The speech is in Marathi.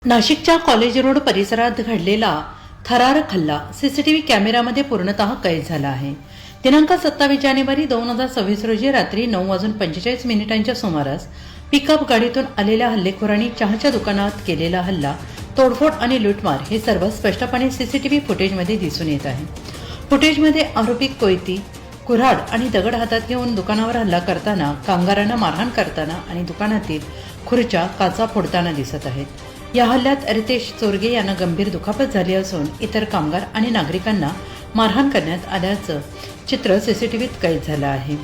नाशिकच्या कॉलेज रोड परिसरात घडलेला थरारक हल्ला सीसीटीव्ही कॅमेऱ्यामध्ये पूर्णतः कैद झाला आहे. दिनांक 27 जानेवारी 2026 रोजी रात्री 9:45 सुमारास पिकअप गाडीतून आलेल्या हल्लेखोरांनी चहाच्या दुकानात केलेला हल्ला, तोडफोड आणि लूटमार हे सर्व स्पष्टपणे सीसीटीव्ही फुटेजमध्ये दिसून येत आहे. फुटेजमध्ये आरोपी कोयती, कुऱ्हाड आणि दगड हातात घेऊन दुकानावर हल्ला करताना, कामगारांना मारहाण करताना आणि दुकानातील खुर्च्या, काचा फोडताना दिसत आहेत. या हल्ल्यात रितेश चोरगे यांना गंभीर दुखापत झाली असून इतर कामगार आणि नागरिकांना मारहाण करण्यात आल्याचं चित्र सीसीटीव्हीत कैद झालं आहे.